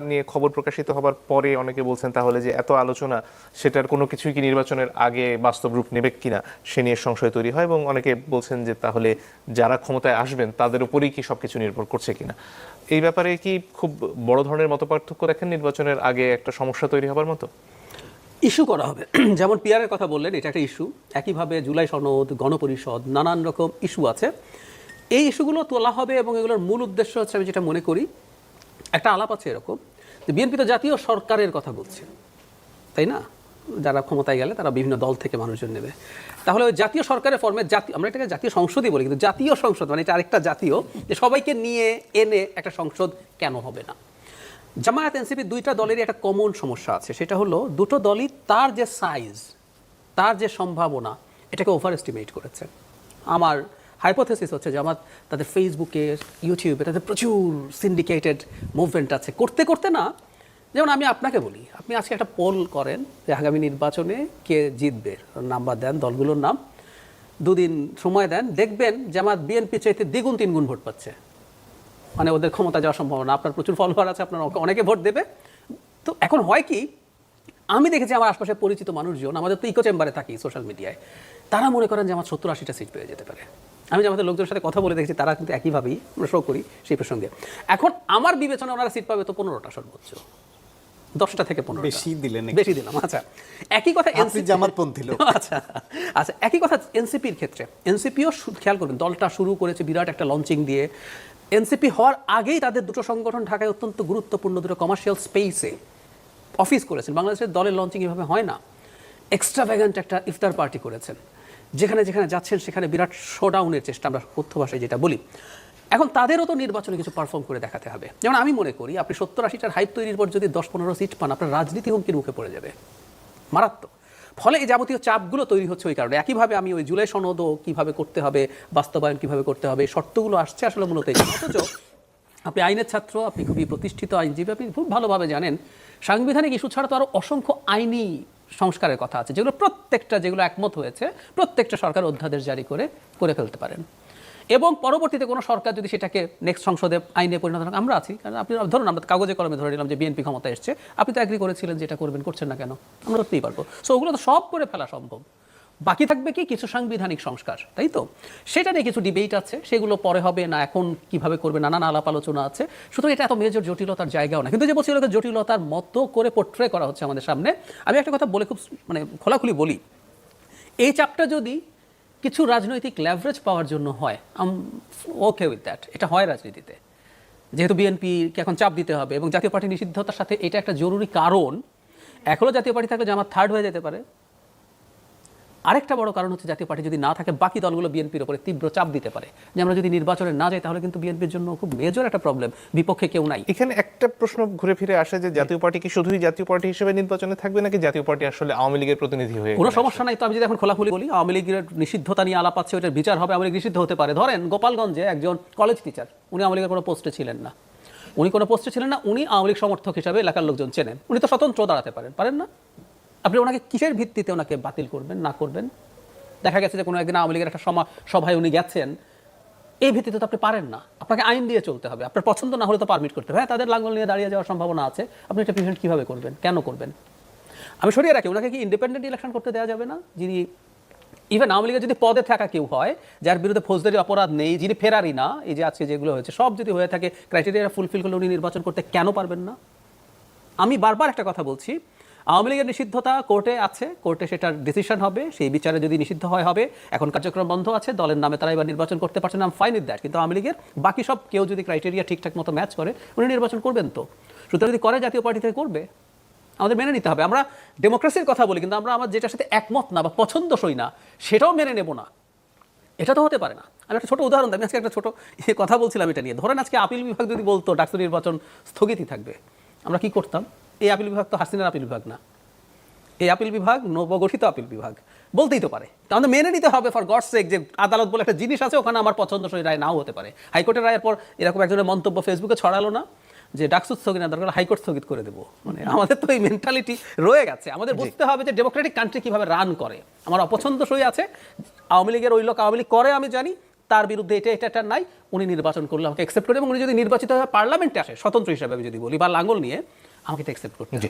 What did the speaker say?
নিয়ে খবর প্রকাশিত হবার পরে অনেকে বলছেন তাহলে যে এত আলোচনা সেটার কোনো কিছুই কি নির্বাচনের আগে বাস্তব রূপ নেবে কিনা সে নিয়ে সংশয় তৈরি হয়, এবং অনেকে বলছেন যে তাহলে যারা ক্ষমতায় আসবেন তাদের উপরেই কি সবকিছু নির্ভর করছে কিনা। এই ব্যাপারে কি খুব বড় ধরনের মতপার্থক্য দেখেন নির্বাচনের আগে একটা সমস্যা তৈরি হবার মতো? ইস্যু করা হবে, যেমন পিআরের কথা বললেন, এটা একটা ইস্যু। একইভাবে জুলাই সনদ, গণপরিষদ, নানান রকম ইস্যু আছে। এই ইস্যুগুলো তোলা হবে এবং এগুলোর মূল উদ্দেশ্য হচ্ছে, আমি যেটা মনে করি, একটা আলাপ আছে এরকম যে বিএনপি তো জাতীয় সরকারের কথা বলছে, তাই না? যারা ক্ষমতায় গেলে তারা বিভিন্ন দল থেকে মানুষজন নেবে। তাহলে ওই জাতীয় সরকারের ফর্মে আমরা এটাকে জাতীয় সংসদই বলি, কিন্তু জাতীয় সংসদ মানে এটা আরেকটা জাতীয়, যে সবাইকে নিয়ে এনে একটা সংসদ কেন হবে না? জামায়াত এনসিপি দুইটা দলেরই একটা কমন সমস্যা আছে, সেটা হলো দুটো দলই তার যে সাইজ, তার যে সম্ভাবনা, এটাকে ওভার এস্টিমেট করেছে। আমার হাইপোথেসিস হচ্ছে জামাত তাদের ফেসবুকে, ইউটিউবে তাদের প্রচুর সিন্ডিকেটেড মুভমেন্ট আছে, করতে করতে না, যেমন আমি আপনাকে বলি, আপনি আজকে একটা পোল করেন যে আগামী নির্বাচনে কে জিতবে, নাম্বার দেন দলগুলোর নাম, দুদিন সময় দেন, দেখবেন জামাত বিএনপি চাইতে দ্বিগুণ তিনগুণ ভোট পাচ্ছে। মানে ওদের ক্ষমতা যাওয়ার সম্ভাবনা, আপনার প্রচুর ফলোয়ার আছে, আপনার অনেকে ভোট দেবে। তো এখন হয় কি, আমি দেখেছি আমার আশপাশে পরিচিত মানুষজন, আমাদের তো ইকো চেম্বারে থাকি সোশ্যাল মিডিয়ায়, তারা মনে করেন যে আমার 70-80টা সিট পেয়ে যেতে পারে। আমি যে আমাদের লোকজনের সাথে কথা বলে দেখেছি, তারা কিন্তু একইভাবেই আমরা শো করি সেই প্রসঙ্গে। এখন আমার বিবেচনা ওনারা সিট পাবে তো 15টা সর্বোচ্চ, 10টা থেকে 15টা। বেশি দিলেন, বেশি দিলাম। আচ্ছা, একই কথা আপনি জামাতপন্থী লোক। আচ্ছা আচ্ছা, একই কথা এনসিপির ক্ষেত্রে। এনসিপিও খেয়াল করবেন, দলটা শুরু করেছে বিরাট একটা লঞ্চিং দিয়ে। এনসিপি হওয়ার আগেই তাদের দুটো সংগঠন ঢাকায় অত্যন্ত গুরুত্বপূর্ণ দুটো কমার্শিয়াল স্পেসে অফিস করেছেন। বাংলাদেশের দলের লঞ্চিং এভাবে হয় না। এক্সট্রাভ্যাগান্ট একটা ইফতার পার্টি করেছেন, যেখানে যেখানে যাচ্ছেন সেখানে বিরাট শোডাউনের চেষ্টা, আমরা কথ্য ভাষায় যেটা বলি। এখন তাদেরও তো নির্বাচনে কিছু পারফর্ম করে দেখাতে হবে। যেমন আমি মনে করি, আপনি 70-80টার হাইপ তৈরির পর যদি 10-15 সিট পান, আপনার রাজনীতি হুমকির মুখে পড়ে যাবে, মারাত্মক। ফলে এই যাবতীয় চাপগুলো তৈরি হচ্ছে ওই কারণে। একইভাবে আমি ওই জুলাই সনদও কীভাবে করতে হবে, বাস্তবায়ন কীভাবে করতে হবে, শর্তগুলো আসছে আসলে মূলত এই। অথচ আপনি আইনের ছাত্র, আপনি খুবই প্রতিষ্ঠিত আইনজীবী, আপনি খুব ভালোভাবে জানেন সাংবিধানিক ইস্যু ছাড়া তো আরও অসংখ্য আইনি সংস্কারের কথা আছে, যেগুলো প্রত্যেকটা, যেগুলো একমত হয়েছে, প্রত্যেকটা সরকার অধ্যাদেশ জারি করে ফেলতে পারেন। এবং পরবর্তীতে কোনো সরকার যদি সেটাকে নেক্সট সংসদে আইনে পরিণত করেন, আমরা আছি। কারণ আপনি ধরুন, আমরা কাগজে কলমে ধরে নিলাম যে বিএনপি ক্ষমতা এসছে, আপনি তো অ্যাগ্রি করেছিলেন যে এটা করবেন, করছেন না কেন? আমরা করতেই পারবো। সো ওগুলো তো সব করে ফেলা সম্ভব। বাকি থাকবে কি কিছু সাংবিধানিক সংস্কার, তাই তো? সেটা নিয়ে কিছু ডিবেট আছে, সেগুলো পরে হবে না, এখন কিভাবে করবে নানান আলাপ আলোচনা আছে। সুতরাং এটা এত মেজর জটিলতার জায়গাও না। কিন্তু যে বলছি, জটিলতার মতো করে পোট্রে করা হচ্ছে আমাদের সামনে। আমি একটা কথা বলে খুব মানে খোলাখুলি বলি, এই চাপটা যদি কিছু রাজনৈতিক লেভারেজ পাওয়ার জন্য হয়, ওকে উইথ দ্যাট, এটা হয় রাজনীতিতে। যেহেতু বিএনপিকে এখন চাপ দিতে হবে এবং জাতীয় পার্টি নিষিদ্ধতার সাথে এটা একটা জরুরি কারণ। এখনও জাতীয় পার্টি থাকলে জামাত থার্ড হয়ে যেতে পারে। আরেকটা বড় কারণ হচ্ছে, জাতীয় পার্টি যদি না থাকে, বাকি দলগুলো বিএনপির উপরে তীব্র চাপ দিতে পারে যে আমরা যদি নির্বাচনে না যাই তাহলে কিন্তু বিএনপির জন্য খুব মেজর একটা প্রবলেম, বিপক্ষে কেউ নাই। এখানে একটা প্রশ্ন ঘুরে ফিরে আসে যে জাতীয় পার্টি কি শুধুই জাতীয় পার্টি হিসেবে নির্বাচনে থাকবে, নাকি জাতীয় পার্টি আসলে আওয়ামী লীগের প্রতিনিধি হয়ে? কোনো সমস্যা নাই তো। আমি যদি এখন খোলাখুলি বলি, আওয়ামী লীগের নিষিদ্ধতা নিয়ে আলাপ আছে, ওটার বিচার হবে, আওয়ামী লীগ নিষিদ্ধ হতে পারে। ধরেন গোপালগঞ্জে একজন কলেজ টিচার, উনি আওয়ামী লীগের কোনো পোস্টে ছিলেন না, উনি আওয়ামী লীগ সমর্থক হিসাবে এলাকার লোকজন চেনেন, উনি তো স্বতন্ত্র দাঁড়াতে পারেন না? আপনি ওনাকে কিসের ভিত্তিতে ওনাকে বাতিল করবেন, না করবেন? দেখা গেছে যে কোনো একদিন আওয়ামী লীগের একটা সভায় উনি গেছেন, এই ভিত্তিতে তো আপনি পারেন না। আপনাকে আইন দিয়ে চলতে হবে, আপনার পছন্দ না হলে তো পারমিট করতে হবে। তাদের লাঙ্গল নিয়ে দাঁড়িয়ে যাওয়ার সম্ভাবনা আছে, আপনি এটা প্রিভেন্ট কীভাবে করবেন, কেন করবেন? আমি সরিয়ে রাখি, ওনাকে কি ইন্ডিপেন্ডেন্ট ইলেকশন করতে দেওয়া যাবে না? যিনি ইভেন আওয়ামী লীগের যদি পদে থাকা কেউ হয়, যার বিরুদ্ধে ফৌজদারি অপরাধ নেই, যিনি ফেরারি না, এই যে আজকে যেগুলো হয়েছে সব যদি হয়ে থাকে, ক্রাইটেরিয়া ফুলফিল করলে উনি নির্বাচন করতে কেন পারবেন না? আমি বারবার একটা কথা বলছি, আওয়ামী লীগের নিষিদ্ধতা কোর্টে আছে, কোর্টে সেটার ডিসিশন হবে, সেই বিচারে যদি নিষিদ্ধ হবে, এখন কার্যক্রম বন্ধ আছে, দলের নামে তারা এবার নির্বাচন করতে পারছে না, I am fine with that. কিন্তু আওয়ামী লীগের বাকি সব কেউ যদি ক্রাইটেরিয়া ঠিকঠাক মতো ম্যাচ করে, উনি নির্বাচন করবেন তো। সুতরাং যদি করে, জাতীয় পার্টি থেকে করবে, আমাদের মেনে নিতে হবে। আমরা ডেমোক্রেসির কথা বলি, কিন্তু আমরা আমার যেটার সাথে একমত না বা পছন্দসই না সেটাও মেনে নেব না, এটা তো হতে পারে না। আমি একটা ছোট উদাহরণ দিই, আমি আজকে একটা ছোট কথা বলছিলাম এটা নিয়ে। ধরেন আজকে আপিল বিভাগ যদি বলতো ডাকসু নির্বাচন স্থগিতই থাকবে, আমরা কি করতাম? এই আপিল বিভাগ তো হাসিনার আপিল বিভাগ না, এই আপিল বিভাগ নবগঠিত আপিল বিভাগ, বলতেই তো পারে। আমাদের মেনে নিতে হবে ফর গডস সেক যে আদালত বলে একটা জিনিস আছে, ওখানে আমার পছন্দসই রায় নাও হতে পারে। হাইকোর্টের রায়ের পর এরকম একজনের মন্তব্য ফেসবুকে ছড়ালো না যে ডাকসু স্থগিত না, দরকার হাইকোর্ট স্থগিত করে দেবো। মানে আমাদের তো এই মেন্টালিটি রয়ে গেছে। আমাদের বুঝতে হবে যে ডেমোক্রেটিক কান্ট্রি কীভাবে রান করে। আমার অপছন্দসই আছে, আওয়ামী লীগের ওই লোক আওয়ামী লীগ করে আমি জানি, তার বিরুদ্ধে এটা নাই, উনি নির্বাচন করলে আমাকে অ্যাকসেপ্ট করে, এবং উনি যদি নির্বাচিত হয়ে পার্লামেন্টে আসে স্বতন্ত্র হিসাবে আমি যদি বলি বা লাঙ্গল নিয়ে, আমাকে এটা অ্যাকসেপ্ট করতে হবে।